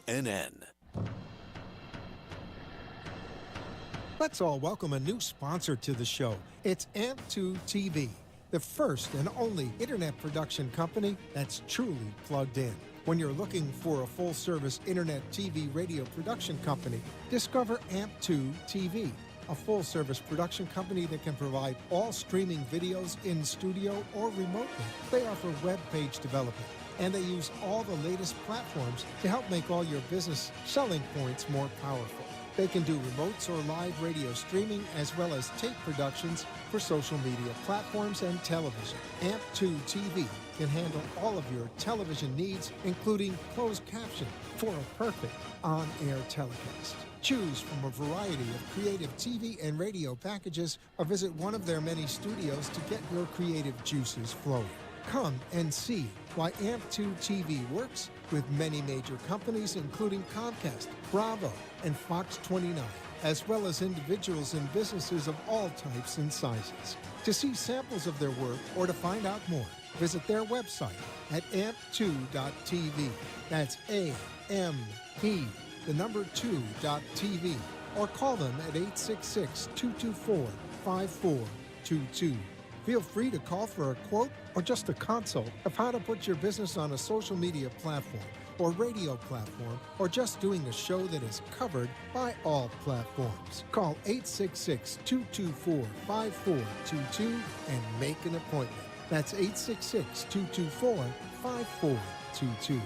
WNN. Let's all welcome a new sponsor to the show. It's AMP2 TV, the first and only internet production company that's truly plugged in. When you're looking for a full-service internet TV radio production company, discover AMP2 TV, a full-service production company that can provide all streaming videos in studio or remotely. They offer web page development, and they use all the latest platforms to help make all your business selling points more powerful. They can do remotes or live radio streaming as well as tape productions for social media platforms and television. AMP2 TV can handle all of your television needs, including closed caption for a perfect on-air telecast. Choose from a variety of creative TV and radio packages or visit one of their many studios to get your creative juices flowing. Come and see why AMP2 TV works with many major companies, including Comcast, Bravo, and Fox 29, as well as individuals and businesses of all types and sizes. To see samples of their work or to find out more, visit their website at amp2.tv. That's A-M-P, the number 2.tv, or call them at 866-224-5422. Feel free to call for a quote or just a consult of how to put your business on a social media platform or radio platform, or just doing a show that is covered by all platforms. Call 866-224-5422 and make an appointment. That's 866-224-5422.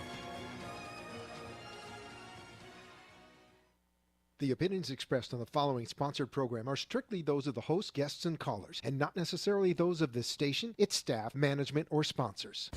The opinions expressed on the following sponsored program are strictly those of the host, guests, and callers, and not necessarily those of this station, its staff, management, or sponsors.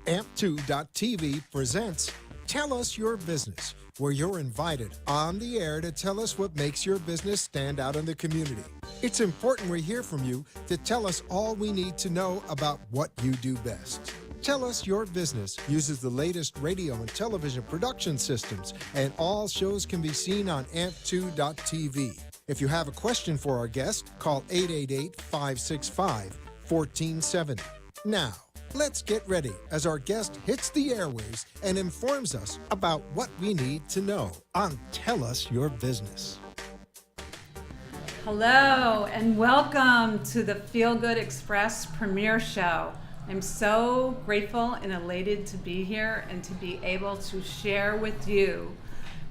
AMP2.tv presents Tell Us Your Business, where you're invited on the air to tell us what makes your business stand out in the community. It's important we hear from you to tell us all we need to know about what you do best. Tell Us Your Business uses the latest radio and television production systems, and all shows can be seen on amp2.tv. If you have a question for our guest, call 888-565-1470. Now, let's get ready as our guest hits the airwaves and informs us about what we need to know on Tell Us Your Business. Hello, and welcome to the Feel Good Express premiere show. I'm so grateful and elated to be here and to be able to share with you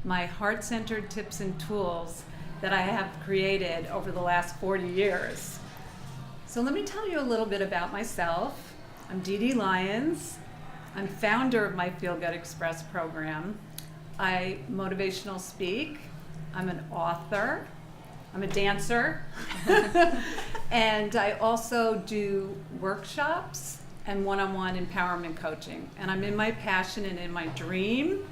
my heart-centered tips and tools that I have created over the last 40 years. So let me tell you a little bit about myself. I'm Dee Dee Lyons. I'm founder of my Feel Good Express program. I motivational speak. I'm an author. I'm a dancer. And I also do workshops and one-on-one empowerment coaching. And I'm in my passion and in my dream.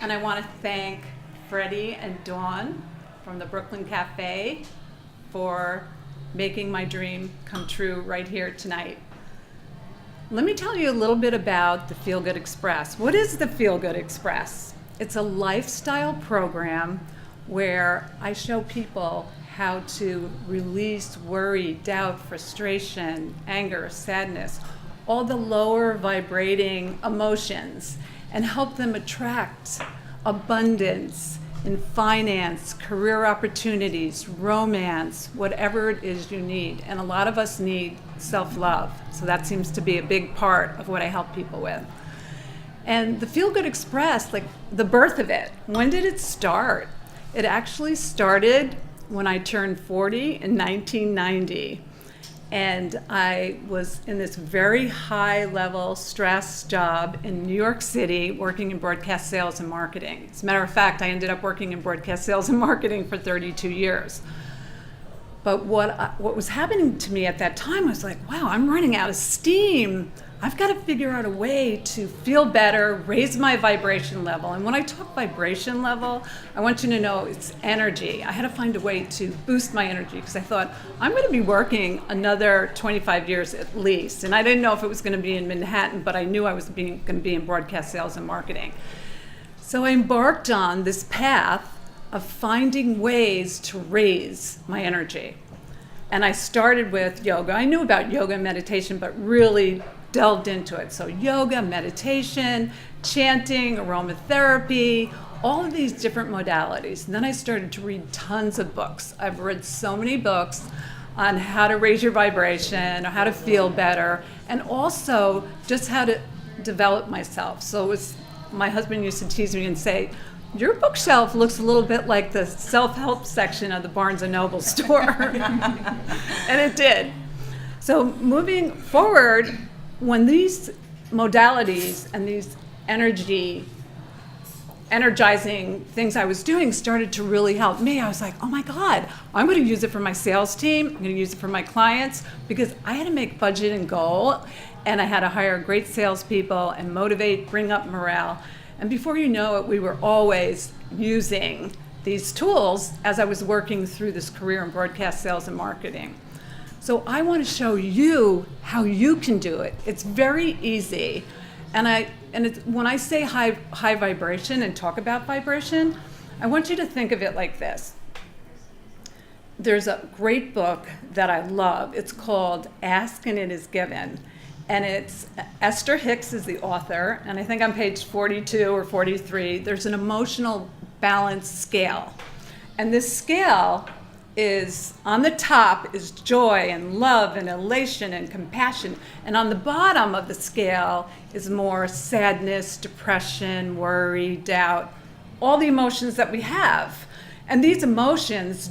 And I want to thank Freddie and Dawn from the Brooklyn Cafe for making my dream come true right here tonight. Let me tell you a little bit about the Feel Good Express. What is the Feel Good Express? It's a lifestyle program where I show people how to release worry, doubt, frustration, anger, sadness, all the lower vibrating emotions, and help them attract abundance in finance, career opportunities, romance, whatever it is you need. And a lot of us need self-love. So that seems to be a big part of what I help people with. And the Feel Good Express, like the birth of it, when did it start? It actually started when I turned 40 in 1990. And I was in this very high level stress job in New York City working in broadcast sales and marketing. As a matter of fact, I ended up working in broadcast sales and marketing for 32 years. But what was happening to me at that time was like, wow, I'm running out of steam. I've got to figure out a way to feel better, raise my vibration level. And when I talk vibration level, I want you to know it's energy. I had to find a way to boost my energy because I thought, I'm going to be working another 25 years at least. And I didn't know if it was going to be in Manhattan, but I knew I was going to be in broadcast sales and marketing. So I embarked on this path of finding ways to raise my energy. And I started with yoga. I knew about yoga and meditation, but really delved into it. So yoga, meditation, chanting, aromatherapy, all of these different modalities. And then I started to read tons of books. I've read so many books on how to raise your vibration, or how to feel better, and also just how to develop myself. So it was, my husband used to tease me and say, your bookshelf looks a little bit like the self-help section of the Barnes & Noble store. And it did. So moving forward, when these modalities and these energizing things I was doing started to really help me, I was like, oh my God, I'm going to use it for my sales team. I'm going to use it for my clients, because I had to make budget and goal, and I had to hire great salespeople and motivate, bring up morale. And before you know it, we were always using these tools as I was working through this career in broadcast sales and marketing. So I want to show you how you can do it. It's very easy. When I say high vibration and talk about vibration, I want you to think of it like this. There's a great book that I love. It's called Ask and It Is Given. And it's Esther Hicks is the author, and I think on page 42 or 43, there's an emotional balance scale. And this scale is, on the top is joy and love and elation and compassion. And on the bottom of the scale is more sadness, depression, worry, doubt, all the emotions that we have. And these emotions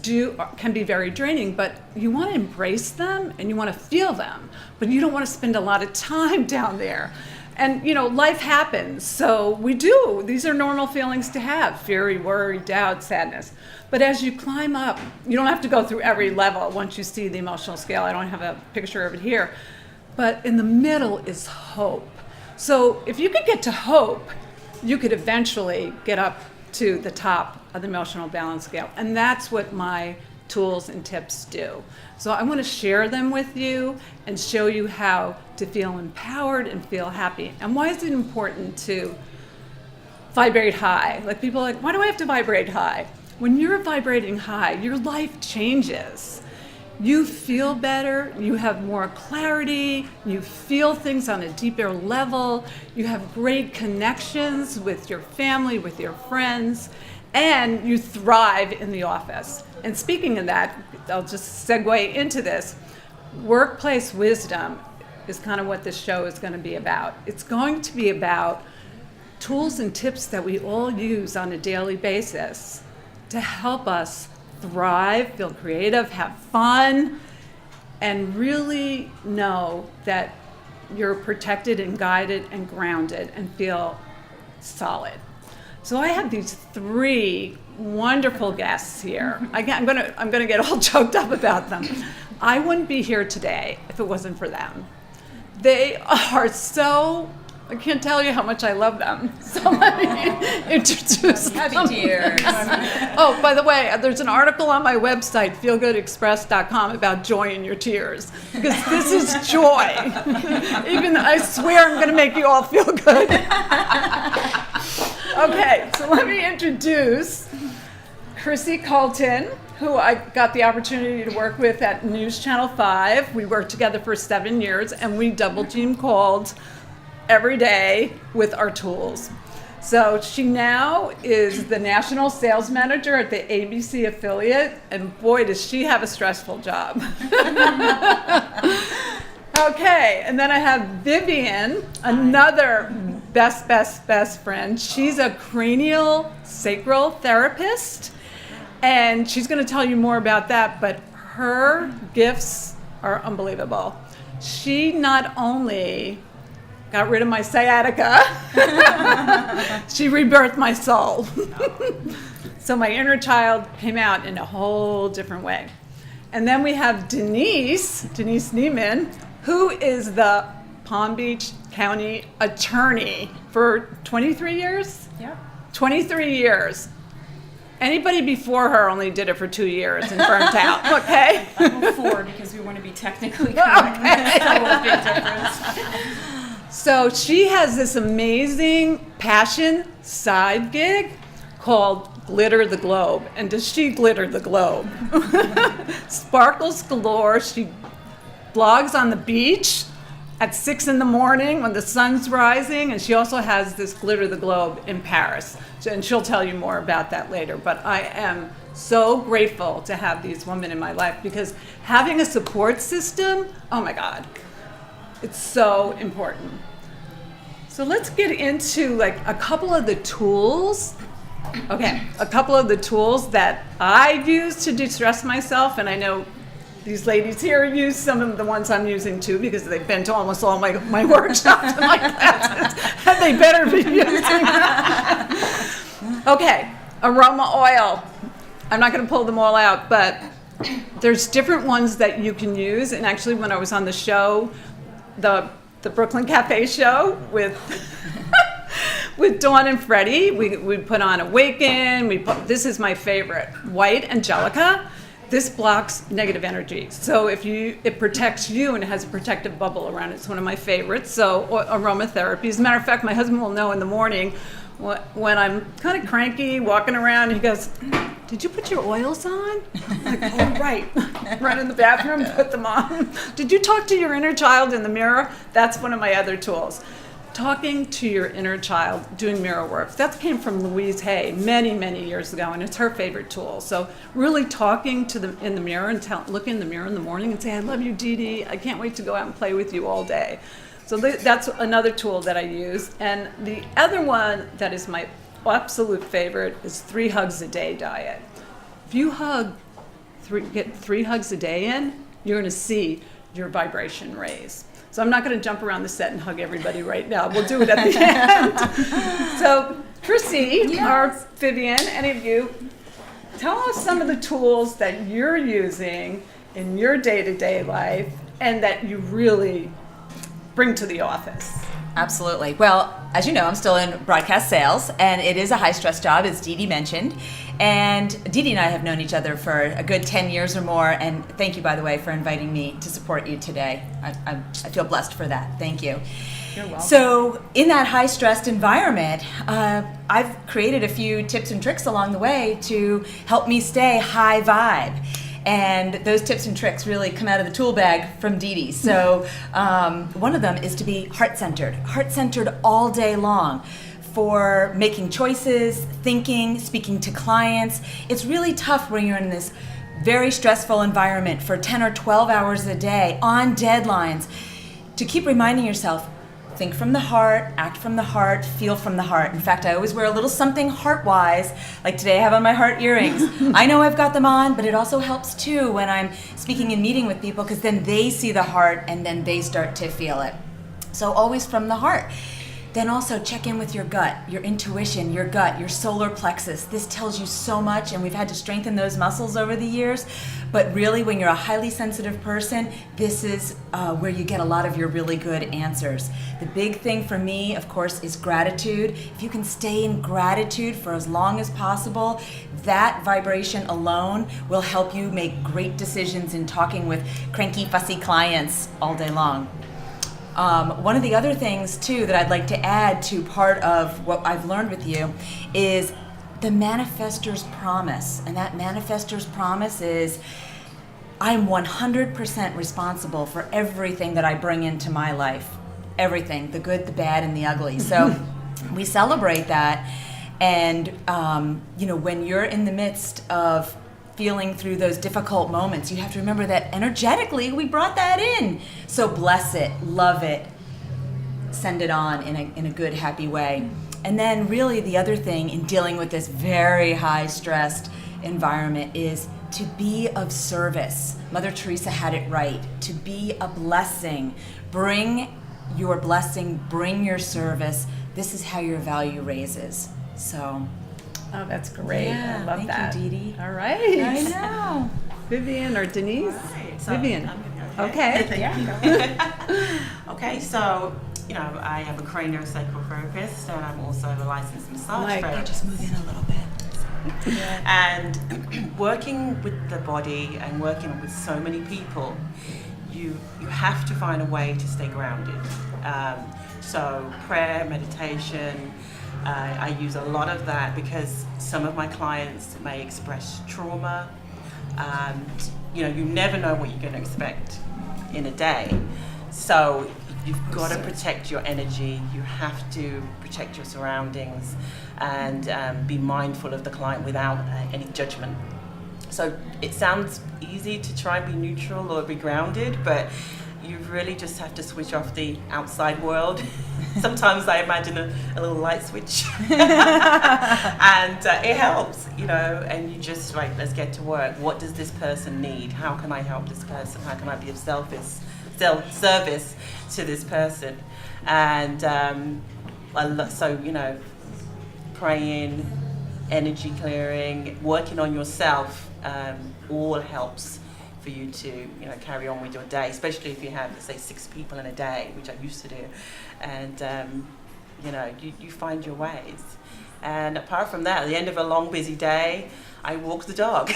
can be very draining, but you want to embrace them and you want to feel them, but you don't want to spend a lot of time down there. And life happens, so we do. These are normal feelings to have: fear, worry, doubt, sadness. But as you climb up, you don't have to go through every level once you see the emotional scale. I don't have a picture of it here. But in the middle is hope. So if you could get to hope, you could eventually get up to the top of the emotional balance scale. And that's what my tools and tips do. So I want to share them with you and show you how to feel empowered and feel happy. And why is it important to vibrate high? Like, people are like, why do I have to vibrate high? When you're vibrating high, your life changes. You feel better, you have more clarity, you feel things on a deeper level, you have great connections with your family, with your friends, and you thrive in the office. And speaking of that, I'll just segue into this. Workplace wisdom is kind of what this show is going to be about. It's going to be about tools and tips that we all use on a daily basis to help us thrive, feel creative, have fun, and really know that you're protected and guided and grounded and feel solid. So I have these three wonderful guests here. I'm gonna get all choked up about them. I wouldn't be here today if it wasn't for them. They are so, I can't tell you how much I love them. So let me introduce them. Happy tears. Oh, by the way, there's an article on my website, feelgoodexpress.com, about joy in your tears. Because this is joy. Even, I swear I'm going to make you all feel good. Okay, so let me introduce Chrissy Colton, who I got the opportunity to work with at News Channel 5. We worked together for 7 years, and we double team called every day with our tools. So she now is the national sales manager at the ABC affiliate, and boy, does she have a stressful job. Okay, and then I have Vivian, another best friend. She's a cranial sacral therapist, and she's going to tell you more about that, but her gifts are unbelievable. She not only got rid of my sciatica, she rebirthed my soul. So my inner child came out in a whole different way. And then we have Denise Neiman, who is the Palm Beach County attorney for 23 years? Yeah. 23 years. Anybody before her only did it for 2 years and burnt out, okay? Well, 4, because we want to be technically correct. Okay. So a big difference. So she has this amazing passion side gig called Glitter the Globe. And does she glitter the globe? Sparkles galore. She blogs on the beach at 6 in the morning when the sun's rising, and she also has this Glitter the Globe in Paris. And she'll tell you more about that later. But I am so grateful to have these women in my life, because having a support system, oh my God, it's so important. So let's get into like a couple of the tools. Okay, a couple of the tools that I use to de-stress myself, and I know these ladies here use some of the ones I'm using too, because they've been to almost all my workshops and my classes, and they better be using them. Okay, aroma oil. I'm not going to pull them all out, but there's different ones that you can use. And actually, when I was on the show, the Brooklyn Cafe show with with Dawn and Freddie, we put on Awaken. This is my favorite, White Angelica. This blocks negative energy. So it protects you, and it has a protective bubble around it. It's one of my favorites. So aromatherapy. As a matter of fact, my husband will know in the morning when I'm kind of cranky, walking around, he goes, "Did you put your oils on?" I'm like, "Oh, right." Run in the bathroom, put them on. "Did you talk to your inner child in the mirror?" That's one of my other tools. Talking to your inner child, doing mirror work. That came from Louise Hay many, many years ago, and it's her favorite tool. So really talking to them in the mirror and look in the mirror in the morning and say, "I love you, Dee Dee. I can't wait to go out and play with you all day." So that's another tool that I use. And the other one that is my absolute favorite is 3 hugs a day diet. If you get 3 hugs a day in, you're going to see your vibration raise. So I'm not going to jump around the set and hug everybody right now. We'll do it at the end. So Chrissy, or Vivian, any of you, tell us some of the tools that you're using in your day-to-day life and that you really bring to the office. Absolutely. Well, as you know, I'm still in broadcast sales, and it is a high-stress job, as Dee Dee mentioned. And Dee Dee and I have known each other for a good 10 years or more, and thank you, by the way, for inviting me to support you today. I feel blessed for that. Thank you. You're welcome. So in that high-stressed environment, I've created a few tips and tricks along the way to help me stay high vibe. And those tips and tricks really come out of the tool bag from Dee Dee. So one of them is to be heart-centered all day long. For making choices, thinking, speaking to clients. It's really tough when you're in this very stressful environment for 10 or 12 hours a day on deadlines to keep reminding yourself, think from the heart, act from the heart, feel from the heart. In fact, I always wear a little something heart-wise, like today I have on my heart earrings. I know I've got them on, but it also helps too when I'm speaking and meeting with people, because then they see the heart and then they start to feel it. So always from the heart. Then also check in with your gut, your intuition, your gut, your solar plexus. This tells you so much, and we've had to strengthen those muscles over the years. But really, when you're a highly sensitive person, this is where you get a lot of your really good answers. The big thing for me, of course, is gratitude. If you can stay in gratitude for as long as possible, that vibration alone will help you make great decisions in talking with cranky, fussy clients all day long. One of the other things, too, that I'd like to add to part of what I've learned with you is the manifestor's promise. And that manifestor's promise is, I'm 100% responsible for everything that I bring into my life. Everything, the good, the bad, and the ugly. So we celebrate that. And, when you're in the midst of feeling through those difficult moments, you have to remember that energetically we brought that in. So bless it, love it, send it on in a good, happy way. And then really the other thing in dealing with this very high stressed environment is to be of service. Mother Teresa had it right. To be a blessing. Bring your blessing, bring your service. This is how your value raises. So Oh, that's great. Yeah, I love thank that. you, Dee Dee. All right. I know. Vivian or Denise? Right, so Vivian. I'm gonna- Okay. Thank you. Okay, so, I am a craniosacral therapist, and I'm also a licensed massage Mike, therapist. Move in a little bit. And working with the body and working with so many people, you have to find a way to stay grounded. So prayer, meditation, I use a lot of that because some of my clients may express trauma, and you never know what you're going to expect in a day. So You've got to protect your energy. You have to protect your surroundings and be mindful of the client without any judgment. So it sounds easy to try and be neutral or be grounded, but you really just have to switch off the outside world. Sometimes I imagine a little light switch and it helps, and you just, right, let's get to work. What does this person need? How can I help this person? How can I be of service to this person? And praying, energy clearing, working on yourself, all helps for you to carry on with your day, especially if you have, let's say, 6 people in a day, which I used to do, and you find your ways. And apart from that, at the end of a long busy day, I walk the dog. Those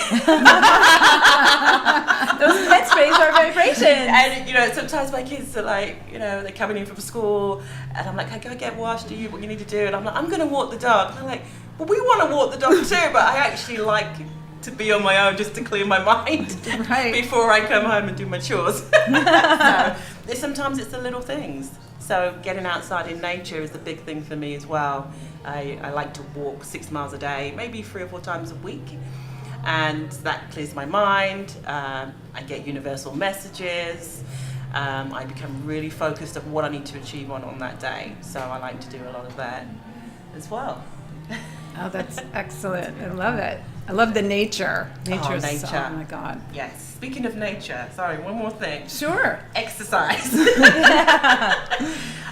headspace are vibrations. And sometimes my kids are like, they're coming in from school, and I'm like, I go get washed. Do you what you need to do? And I'm like, I'm going to walk the dog. And they're like, well, we want to walk the dog too, but I actually like to be on my own just to clear my mind before I come home and do my chores. So sometimes it's the little things. So getting outside in nature is a big thing for me as well. I like to walk 6 miles a day, maybe 3 or 4 times a week, and that clears my mind. I get universal messages. I become really focused on what I need to achieve on that day. So I like to do a lot of that as well. Oh, that's excellent. I love it. I love the nature. Nature. Oh my God. Yes. Speaking of nature, sorry, one more thing. Sure. Exercise.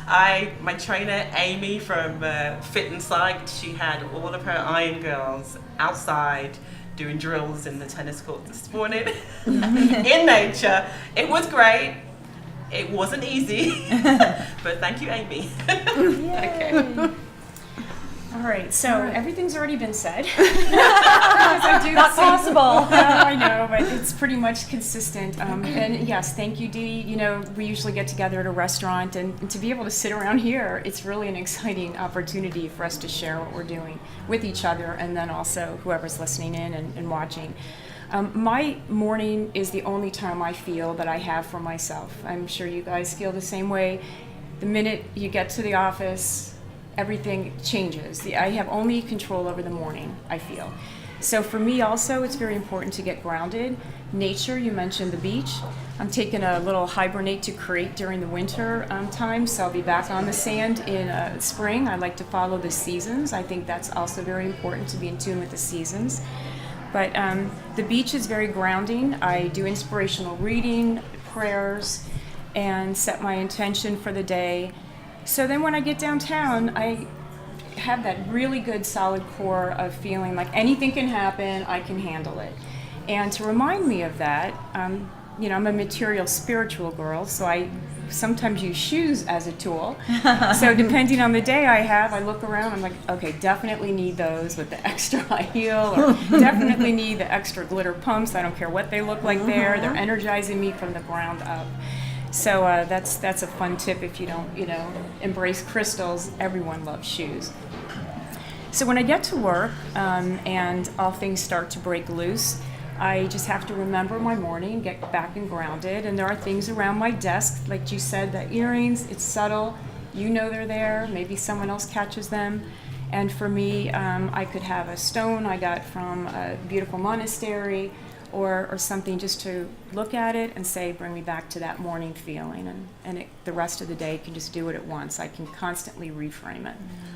My trainer, Amy from Fit and Psych, she had all of her Iron Girls outside doing drills in the tennis court this morning in nature. It was great. It wasn't easy, but thank you, Amy. Okay. All right, so everything's already been said. Not possible. I know, but it's pretty much consistent. And yes, thank you, Dee. We usually get together at a restaurant, and to be able to sit around here, it's really an exciting opportunity for us to share what we're doing with each other, and then also whoever's listening in and watching. My morning is the only time I feel that I have for myself. I'm sure you guys feel the same way. The minute you get to the office, everything changes. I have only control over the morning, I feel. So for me also, it's very important to get grounded. Nature, you mentioned the beach. I'm taking a little hibernate to create during the winter time, so I'll be back on the sand in spring. I like to follow the seasons. I think that's also very important, to be in tune with the seasons. But the beach is very grounding. I do inspirational reading, prayers, and set my intention for the day. So then when I get downtown, I have that really good solid core of feeling like anything can happen, I can handle it. And to remind me of that, I'm a material spiritual girl, so I sometimes use shoes as a tool. So depending on the day I have, I look around, I'm like, okay, definitely need those with the extra high heel, or definitely need the extra glitter pumps. I don't care what they look like there. They're energizing me from the ground up. So that's a fun tip if you don't, embrace crystals. Everyone loves shoes. So when I get to work and all things start to break loose, I just have to remember my morning, get back and grounded. And there are things around my desk, like you said, the earrings, it's subtle. They're there. Maybe someone else catches them. And for me, I could have a stone I got from a beautiful monastery, or something just to look at it and say, bring me back to that morning feeling. And the rest of the day can just do it at once. I can constantly reframe it.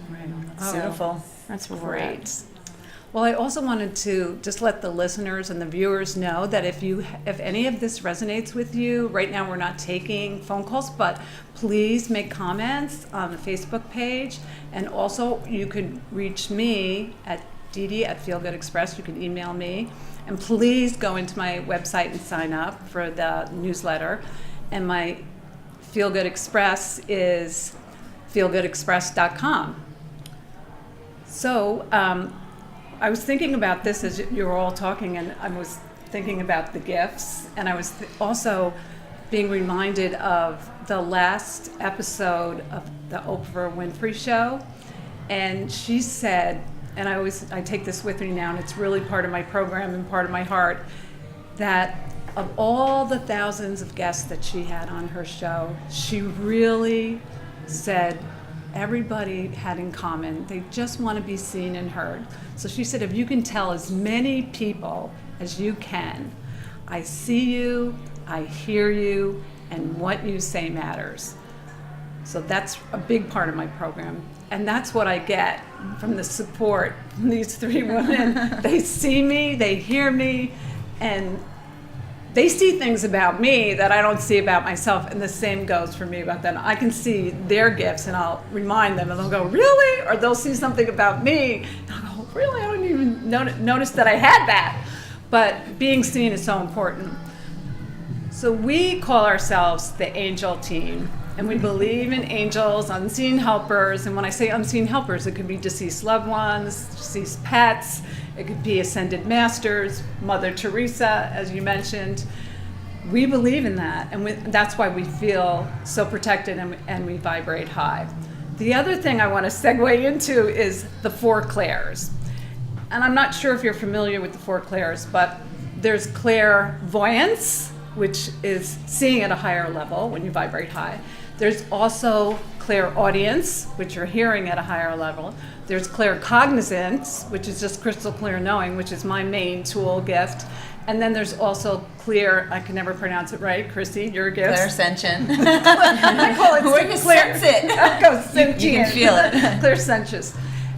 Right. So Beautiful. That's where we're at. Great. Well, I also wanted to just let the listeners and the viewers know that if any of this resonates with you, right now we're not taking phone calls, but please make comments on the Facebook page. And also you could reach me at Dee at Feel Good Express. You can email me. And please go into my website and sign up for the newsletter. And my Feel Good Express is feelgoodexpress.com. So I was thinking about this as you were all talking, and I was thinking about the gifts, and I was also being reminded of the last episode of the Oprah Winfrey Show, and she said, and I take this with me now, and it's really part of my program and part of my heart, that of all the thousands of guests that she had on her show, she really said everybody had in common, they just want to be seen and heard. So she said, if you can tell as many people as you can, I see you, I hear you, and what you say matters. So that's a big part of my program. And that's what I get from the support from these three women. They see me, they hear me, and they see things about me that I don't see about myself, and the same goes for me about them. I can see their gifts, and I'll remind them, and they'll go, really? Or they'll see something about me, and I'll go, really? I don't even notice that I had that. But being seen is so important. So we call ourselves the Angel Team, and we believe in angels, unseen helpers. And when I say unseen helpers, it could be deceased loved ones, deceased pets, it could be ascended masters, Mother Teresa, as you mentioned. We believe in that, and that's why we feel so protected and we vibrate high. The other thing I want to segue into is the four clairs. And I'm not sure if you're familiar with the four clairs, but there's clairvoyance, which is seeing at a higher level when you vibrate high. There's also clairaudience, which you're hearing at a higher level. There's claircognizance, which is just crystal clear knowing, which is my main tool gift. And then there's also I can never pronounce it right, Chrissy, your gift. Clairsentient. I call it Where you sense it. Clairsentient. You can feel it. Clairsentious.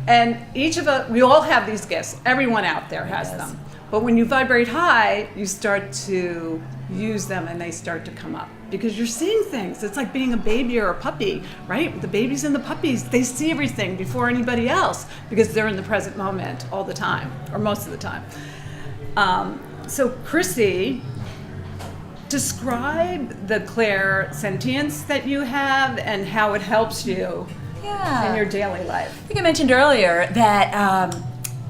And each of us, we all have these gifts. Everyone out there has them. But when you vibrate high, you start to use them and they start to come up because you're seeing things. It's like being a baby or a puppy, right? The babies and the puppies, they see everything before anybody else because they're in the present moment all the time, or most of the time. So Chrissy, describe the clairsentience that you have and how it helps you in your daily life. I think I mentioned earlier that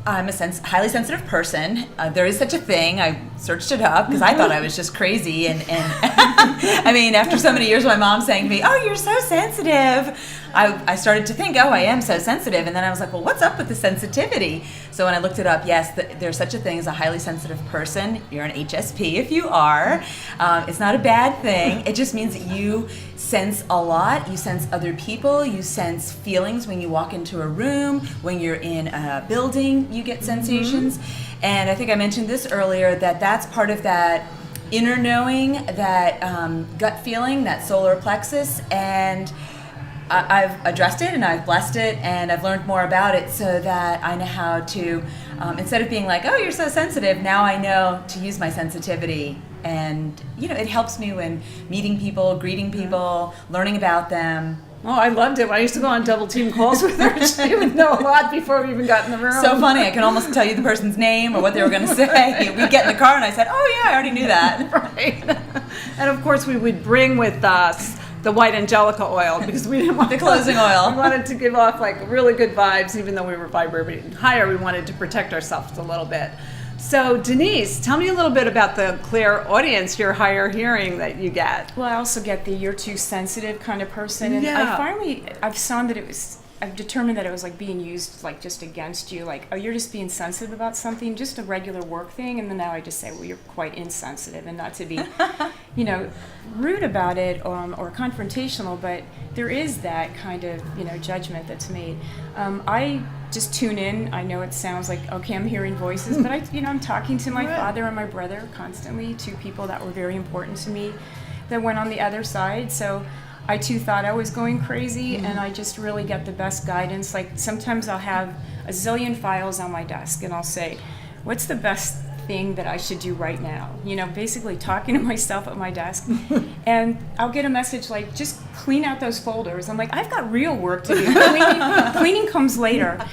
I'm a highly sensitive person. There is such a thing. I searched it up because I thought I was just crazy. And I mean, after so many years of my mom saying to me, oh, you're so sensitive, I started to think, oh, I am so sensitive. And then I was like, well, what's up with the sensitivity? So when I looked it up, yes, there's such a thing as a highly sensitive person. You're an HSP if you are. It's not a bad thing. It just means that you sense a lot. You sense other people. You sense feelings when you walk into a room. When you're in a building, you get sensations. And I think I mentioned this earlier, that's part of that inner knowing, that gut feeling, that solar plexus. And I've addressed it and I've blessed it and I've learned more about it so that I know how to, instead of being like, oh, you're so sensitive, now I know to use my sensitivity. And, it helps me when meeting people, greeting people, learning about them. Oh, I loved it. When I used to go on double team calls with her, she would know a lot before we even got in the room. So funny. I can almost tell you the person's name or what they were going to say. We'd get in the car and I said, oh, yeah, I already knew that. Right. And, of course, we would bring with us the white angelica oil because we didn't want the closing oil. We wanted to give off like really good vibes, even though we were vibrating higher. We wanted to protect ourselves a little bit. So Denise, tell me a little bit about the clairaudience, your higher hearing that you get. Well, I also get the you're too sensitive kind of person, and I've found that I've determined that it was like being used like just against you, like, oh, you're just being sensitive about something, just a regular work thing, and then now I just say, well, you're quite insensitive, and not to be, rude about it or confrontational, but there is that kind of, judgment that's made. I just tune in. I know it sounds like, okay, I'm hearing voices, but I'm talking to my father and my brother constantly, two people that were very important to me that went on the other side. So I too thought I was going crazy, and I just really get the best guidance. Like sometimes I'll have a zillion files on my desk and I'll say, what's the best thing that I should do right now? Basically talking to myself at my desk. And I'll get a message like, just clean out those folders. I'm like, I've got real work to do. Cleaning comes later.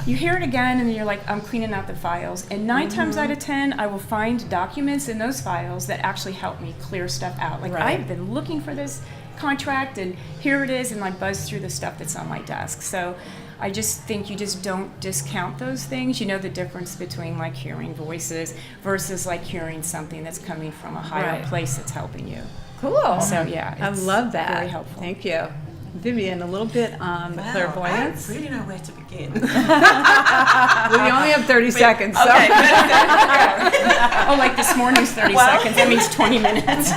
You hear it again and you're like, I'm cleaning out the files. And 9 times out of 10, I will find documents in those files that actually help me clear stuff out. Like I've been looking for this contract and here it is, and I buzz through the stuff that's on my desk. So I just think you just don't discount those things. You know the difference between like hearing voices versus like hearing something that's coming from a higher place that's helping you. Cool. So yeah, I love that. Very helpful. Thank you. Vivian, a little bit on Wow, clairvoyance. I don't really know where to begin. Well, you only have 30 seconds, so. Okay, Oh, like this morning's 30 Well- seconds. That means 20 minutes.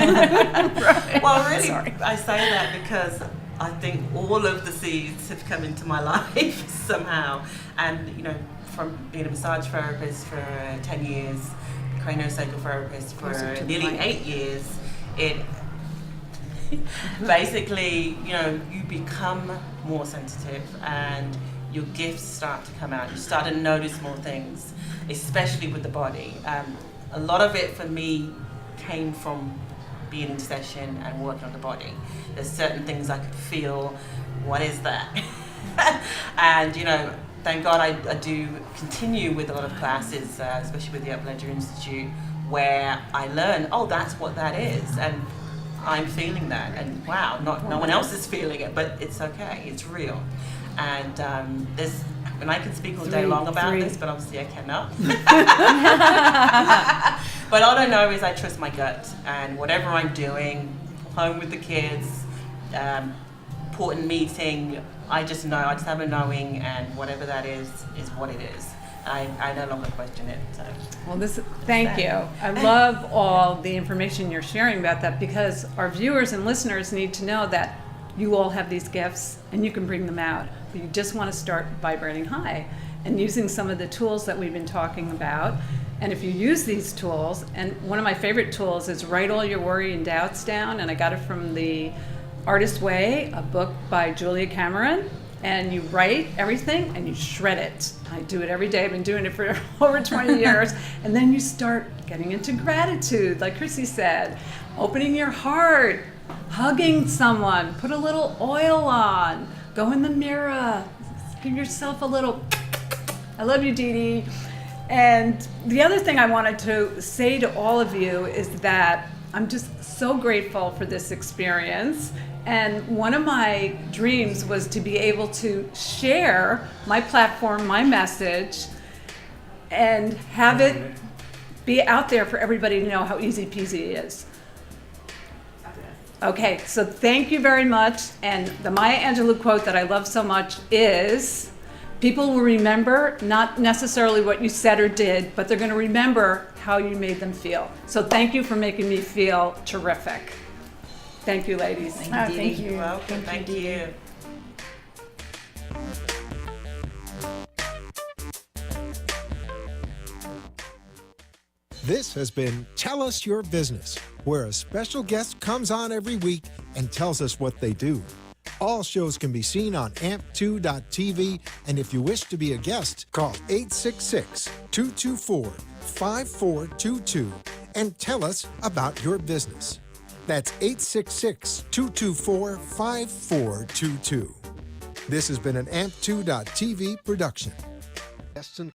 well, really, Sorry. I say that because I think all of the seeds have come into my life somehow. And, you know, from being a massage therapist for 10 years, craniosacral therapist for Closer to the nearly mic. 8 years, it basically, you know, you become more sensitive and your gifts start to come out. You start to notice more things, especially with the body. A lot of it for me came from being in session and working on the body. There's certain things I could feel, what is that? And, you know, thank God I do continue with a lot of classes, especially with the Upledger Institute, where I learn, oh, that's what that is. And I'm feeling that, and wow, no one else is feeling it, but it's okay, it's real. And there's, and I can speak all day long about this, but obviously I cannot. But all I know is I trust my gut, and whatever I'm doing, home with the kids, important meeting, I just know, I just have a knowing, and whatever that is what it is. I no longer question it. So. Well, thank you. I love all the information you're sharing about that, because our viewers and listeners need to know that you all have these gifts and you can bring them out. But you just want to start vibrating high and using some of the tools that we've been talking about. And if you use these tools, and one of my favorite tools is write all your worry and doubts down, and I got it from The Artist's Way, a book by Julia Cameron. And you write everything and you shred it. I do it every day. I've been doing it for over 20 years. And then you start getting into gratitude, like Chrissy said, opening your heart, hugging someone, put a little oil on, go in the mirror, give yourself a little, I love you, Dee Dee. And the other thing I wanted to say to all of you is that I'm just so grateful for this experience. And one of my dreams was to be able to share my platform, my message, and have it be out there for everybody to know how easy peasy it is. Okay, so thank you very much. And the Maya Angelou quote that I love so much is, people will remember not necessarily what you said or did, but they're going to remember how you made them feel. So thank you for making me feel terrific. Thank you, ladies. Thank you. You're welcome. Thank you. This has been Tell Us Your Business, where a special guest comes on every week and tells us what they do. All shows can be seen on amp2.tv, and if you wish to be a guest, call 866-224-5422 and tell us about your business. That's 866-224-5422. This has been an amp2.tv production. Guests and